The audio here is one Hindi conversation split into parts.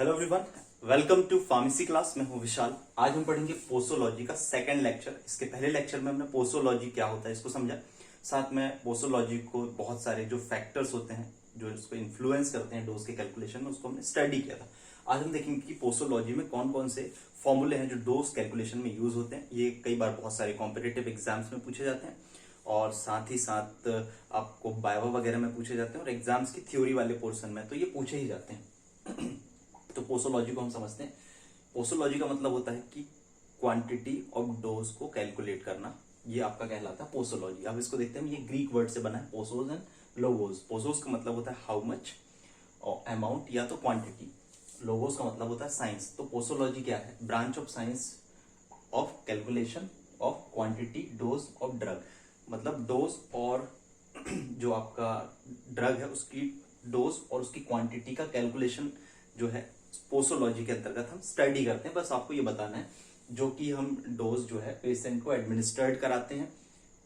Hello everyone, welcome to pharmacy class. मैं हूं विशाल। आज हम पढ़ेंगे पोसोलॉजी का सेकंड लेक्चर। इसके पहले लेक्चर में हमने पोसोलॉजी क्या होता है इसको समझा। साथ में पोसोलॉजी को बहुत सारे जो फैक्टर्स होते हैं जो इसको इन्फ्लुएंस करते हैं डोज के कैलकुलेशन में, उसको हमने स्टडी किया था। आज हम देखेंगे कि पोसोलॉजी में कौन कौन से फॉर्मूले हैं जो डोज कैलकुलेशन में यूज होते हैं। ये कई बार बहुत सारे कॉम्पिटेटिव एग्जाम्स में पूछे जाते हैं और साथ ही साथ आपको बायो वगैरह में पूछे जाते हैं और एग्जाम्स की थ्योरी वाले पोर्शन में तो ये पूछे ही जाते हैं। तो पोसोलॉजी को हम समझते हैं। पोसोलॉजी का मतलब होता है कि क्वांटिटी ऑफ डोज को कैलकुलेट करना, ये आपका कहलाता है पोसोलॉजी। अब इसको देखते हैं, ये ग्रीक वर्ड से बना है, पोसोस एंड लोगोस। पोसोस का मतलब होता है हाउ मच और अमाउंट या तो क्वांटिटी। लोगोस का मतलब होता है साइंस। तो पोसोलॉजी क्या है? Branch of science of calculation of quantity dose of drug. मतलब डोज और जो आपका ड्रग है उसकी डोज और उसकी क्वांटिटी का कैलकुलेशन जो है पोसोलॉजी के अंतर्गत हम स्टडी करते हैं। बस आपको ये बताना है, जो कि हम डोज जो है पेशेंट को एडमिनिस्ट्रेट कराते हैं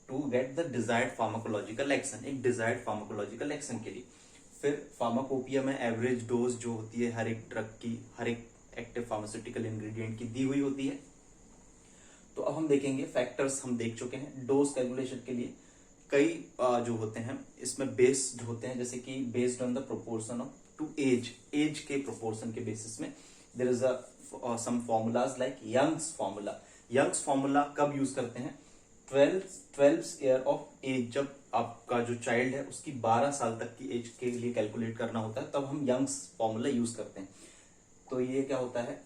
to get the desired pharmacological action, एक डिजायर्ड फार्माकोलॉजिकल एक्शन के लिए। फिर फार्माकोपिया में एवरेज डोज जो होती है हर एक ड्रग की, हर एक एक्टिव फार्मास्यूटिकल इंग्रेडिएंट की दी हुई होती है। तो अब हम देखेंगे, फैक्टर्स हम देख चुके हैं डोज कैलकुलेशन के लिए। कई जो होते हैं इसमें बेस्ड होते हैं, जैसे कि based on the proportion of to age, age के प्रोपोर्शन के बेसिस में there is some formulas like Young's formula. Young's formula कब यूज करते हैं? 12 ईयर ऑफ एज, जब आपका जो चाइल्ड है उसकी 12 साल तक की एज के लिए कैलकुलेट करना होता है, तब हम यंग्स फॉर्मूला यूज करते हैं। तो ये क्या होता है?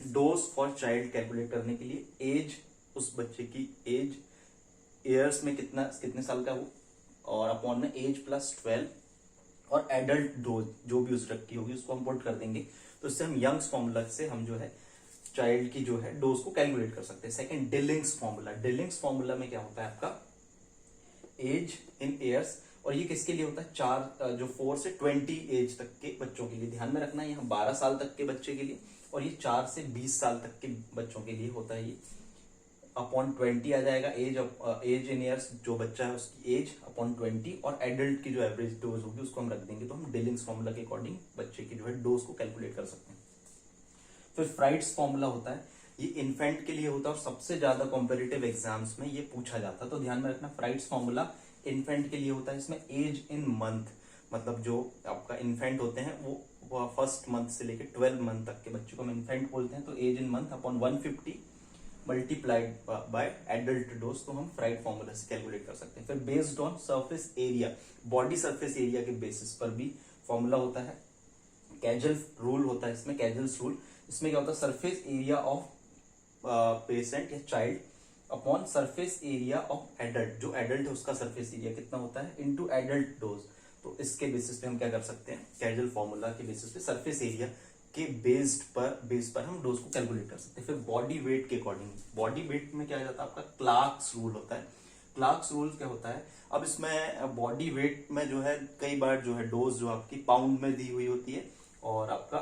डोज फॉर चाइल्ड कैलकुलेट करने के लिए एज, उस बच्चे की एज ईयर्स में कितने साल का वो, और अपॉन में एज प्लस 12 और एडल्ट डोज जो भी उस ड्रग की होगी उसको हम पुट कर देंगे। तो इससे हम यंग्स फॉर्मूला से हम जो है चाइल्ड की जो है डोज को कैलकुलेट कर सकते हैं। Second, Dilling's formula. Dilling's formula में क्या होता है आपका? एज इन ईयर्स, और ये किसके लिए होता है? 4 से 20 एज तक के बच्चों के लिए। ध्यान में रखना है, यहाँ 12 साल तक के बच्चे के लिए, और ये 4 से 20 साल तक के बच्चों के लिए होता है। ये अपॉन 20 आ जाएगा एज इन ईयर्स, जो बच्चा है उसकी एज अपॉन 20, और एडल्ट की जो एवरेज डोज होगी उसको हम रख देंगे। तो हम डिलिंग्स फॉर्मूला के अकॉर्डिंग बच्चे की जो है डोज को कैलकुलेट कर सकते हैं। फिर फ्राइड्स फॉर्मूला होता है, ये इन्फेंट के लिए होता है और सबसे ज्यादा कॉम्पिटिटिव एग्जाम्स में ये पूछा जाता है। तो ध्यान में रखना, फ्राइड्स फॉर्मूला इन्फेंट के लिए होता है। इसमें एज इन मंथ, मतलब जो आपका इन्फेंट होते हैं वो फर्स्ट मंथ से लेकर 12 मंथ तक के बच्चों को हम इन्फेंट बोलते हैं। तो age in month upon 150 multiplied by adult dose, तो हम फ्राइड फॉर्मूला से कैलकुलेट कर सकते हैं। फिर based on surface area, body surface area के बेसिस पर भी फॉर्मूला होता है। कैजल रूल होता है इसमें, कैजल्स रूल। इसमें क्या होता है? सरफेस एरिया ऑफ पेशेंट या child upon surface area of adult, जो एडल्ट है उसका सरफेस एरिया कितना होता है, इनटू एडल्ट डोज। तो इसके बेसिस पे हम क्या कर सकते हैं? कैजल फॉर्मूला के बेसिस पे सरफेस एरिया के बेस पर हम डोज को कैलकुलेट कर सकते हैं। फिर बॉडी वेट के अकॉर्डिंग, बॉडी वेट में क्या आ जाता है आपका? क्लार्क्स रूल होता है। क्लार्क्स रूल क्या होता है? अब इसमें बॉडी वेट में जो है कई बार जो है डोज जो आपकी पाउंड में दी हुई होती है और आपका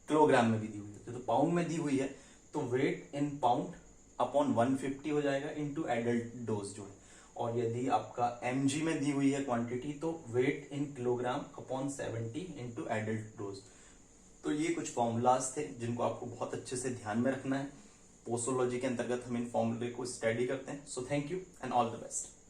किलोग्राम में भी दी हुई होती है। तो पाउंड में दी हुई है तो वेट इन पाउंड अपॉन 150 हो जाएगा इनटू एडल्ट डोज जो है, और यदि आपका mg में दी हुई है क्वांटिटी तो weight in kilogram upon 70 into adult dose. तो ये कुछ फॉर्मूलाज थे जिनको आपको बहुत अच्छे से ध्यान में रखना है। पोसोलॉजी के अंतर्गत हम इन फॉर्मूले को स्टडी करते हैं। So thank you and all the best.